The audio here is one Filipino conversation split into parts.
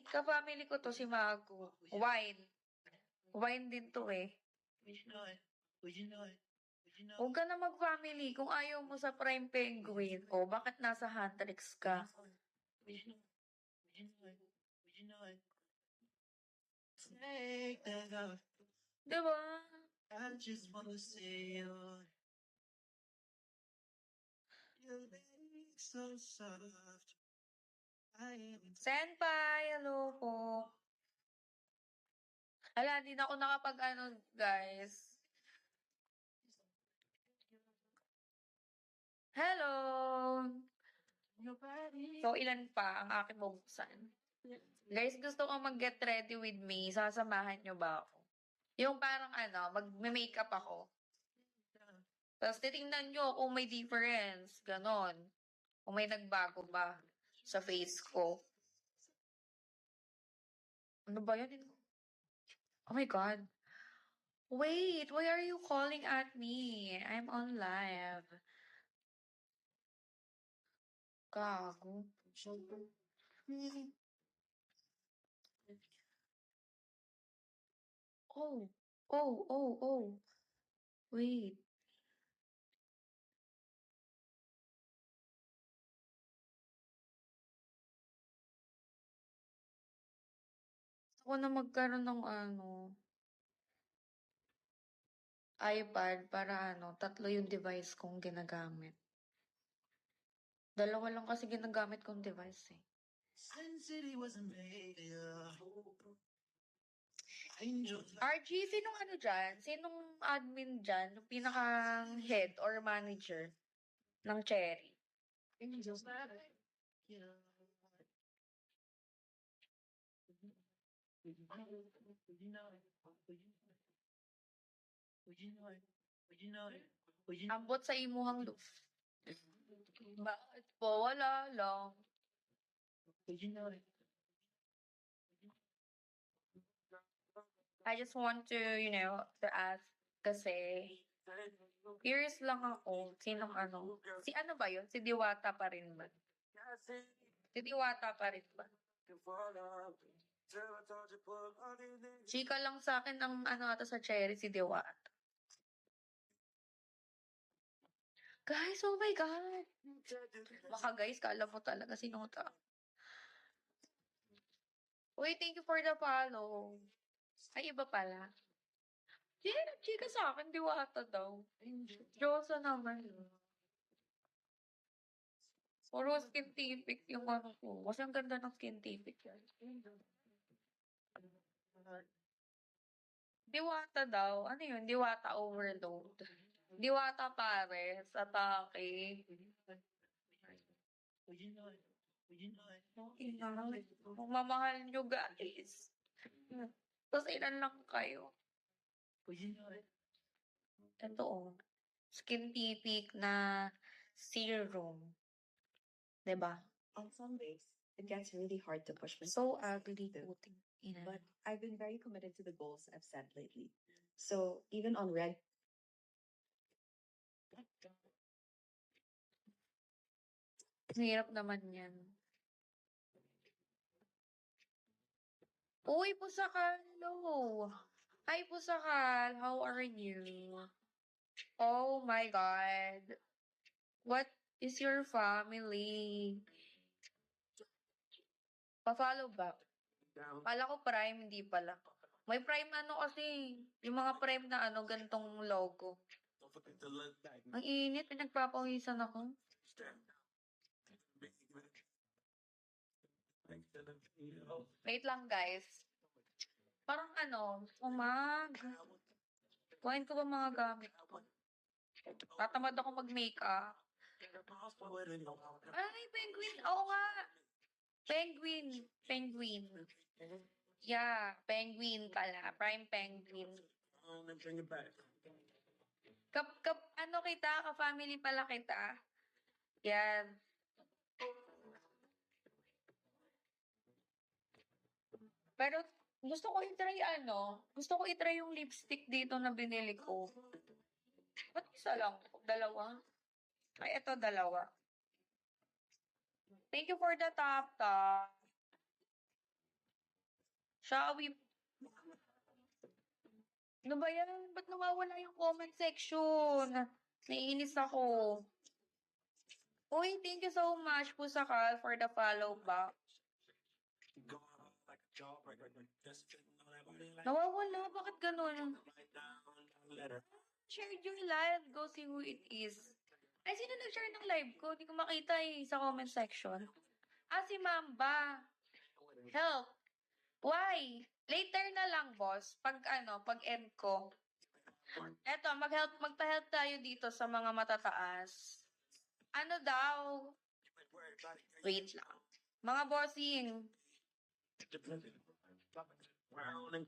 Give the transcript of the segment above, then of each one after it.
ka-family ko to, si Mago. Wine. Wine din to eh. Huwag ka na mag-family kung ayaw mo sa Prime Penguin. O, bakit nasa Huntrix ka? Diba? I just wanna say your legs so soft. Senpai, hello po. Hala, hindi na ako nakapag-ano, guys. Hello! So, ilan pa ang aking bubuksan? Guys, gusto ko mag-get ready with me. Sasamahan nyo ba ako? Yung parang mag-makeup ako. Tapos titingnan nyo kung may difference. Ganon. Kung may nagbago ba sa face ko. Ano ba yun? Oh my God. Wait, why are you calling at me? I'm on live. Gago. Oh. Wait. Ako na magkaroon ng iPad para 3 yung device kong ginagamit. 2 lang kasi ginagamit kong device eh. RG, sinong dyan? Sinong admin dyan? Yung pinakang head or manager ng Cherry? Ambot sa imuhang loof. Bakit po? Wala lang. I just want to ask kasi curious lang ako. Sinong Si ba yun? Si Diwata pa rin ba? Si Diwata pa rin ba? Chika lang sa akin ang ata sa Cherry, si Diwata. Guys, oh my God! Baka guys, kala mo talaga sinuta. Uy, thank you for the follow. Ay, iba pala. Hindi, chika sa akin, Diwata daw. Diyosa naman. Puro scientific yung ko. Kasi ang ganda ng scientific yan. Diwata daw. Ano yun? Diwata overload. Diwata pares. Atake. Kung mamahal nyo guys. Tapos ilan lang kayo. Ito Scientific na serum. Diba? On some days, it gets really hard to push So myself. ugly. But I've been very committed to the goals I've set lately. So even on red. Hirap naman yan. Uy, Pusakal! Hello! Hi, Pusakal! How are you? Oh my God! What is your family? Pa-follow ba? Pala ko Prime, hindi pala. May Prime kasi. Yung mga Prime na gantong logo. Ang init, pinagpapawisan ako. Wait lang, guys. Parang kuhain ko ba mga gamit ko? Tatamad ako mag-makeup. Ay, penguin. Oo nga. Penguin. Yeah, penguin pala. Prime penguin. Ka-family pala kita. Yan. Pero gusto ko i-try yung lipstick dito na binili ko. Ba't isa lang? 2? Ay, ito 2. Thank you for the top. Shawi. Ano ba yan? Ba't nawawala yung comment section? Naiinis ako. Uy, thank you so much po sa Cal for the follow back. Nawawala? Bakit ganun? Share your live. Go see who it is. Ay, sino nag-share ng live ko? Hindi ko makita sa comment section. Ah, si Mamba. Help. Why? Later na lang, boss. Pag end ko. Eto, magpa-help tayo dito sa mga matataas. Ano daw? Wait lang. Mga bossing.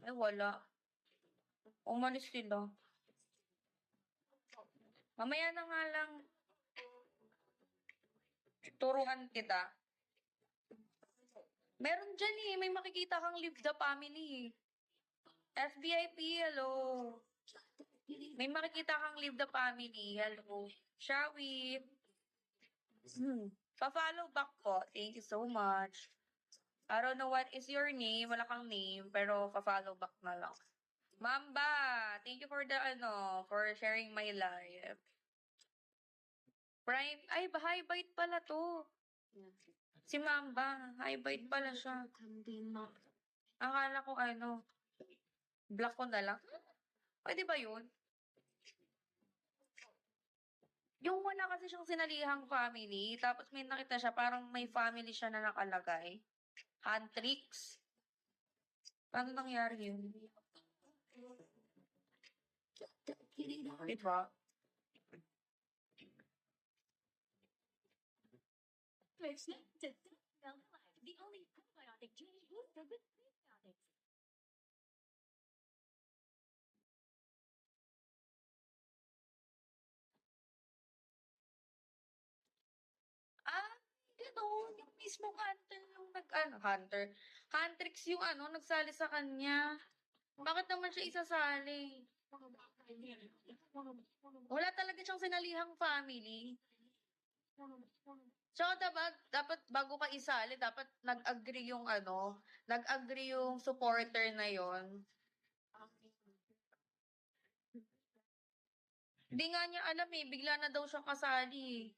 Ay, wala. Umalis sila. Mamaya na nga lang. Turuan kita. Meron dyan may makikita kang Leave the Family. SBIP, hello. May makikita kang Leave the Family, hello. Shawi. Pa-follow back po. Thank you so much. I don't know what is your name. Wala kang name, pero pa-follow back na lang. Mamba, thank you for the for sharing my live. Prime, ay, high bite pala to. Si Mamba, high bite pala siya. Akala ko black ko na lang. Pwede ba yun? Yung wala kasi siyang sinalihang family, tapos may nakita siya, parang may family siya na nakalagay. Huntrix. Paano nangyari yun? Diba? The only probiotic drink booster with prebiotics. Ah, gano'n. Yung mismong hunter yung hunter. Huntrix yung nagsali sa kanya. Bakit naman siya isasali? Wala talaga siyang sinalihang family. So, dapat bago ka isali, dapat nag-agree yung supporter na yon. Hindi nga niya alam bigla na daw siyang kasali.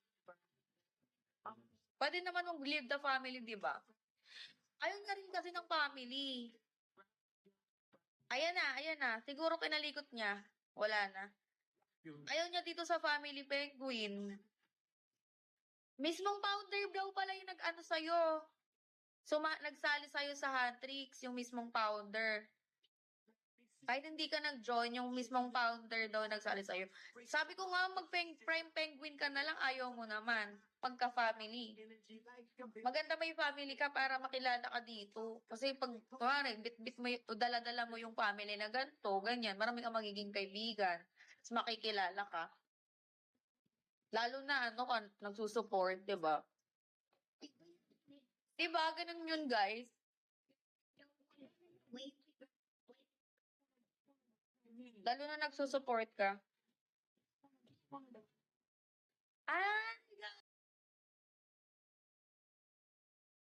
Pwede naman leave the family, di ba? Ayun na rin kasi ng family. Ayan na. Siguro kinalikot niya. Wala na. Ayaw niya dito sa family penguin. Mismong founder daw pala yung nag-ano sa'yo. So, nagsali sa'yo sa Huntrix, yung mismong founder. Kahit hindi ka nag-join, yung mismong founder daw nagsali sa'yo. Sabi ko nga, mag-prime penguin ka na lang, ayaw mo naman. Pagka-family. Maganda may family ka para makilala ka dito. Kasi pag, bit-bit mo, dala-dala mo yung family na ganito, ganyan, marami kang magiging kaibigan. Tapos makikilala ka. Lalo na, nagsusupport, di ba? Di ba? Ganun yun, guys. Lalo na nagsusupport ka. Ah,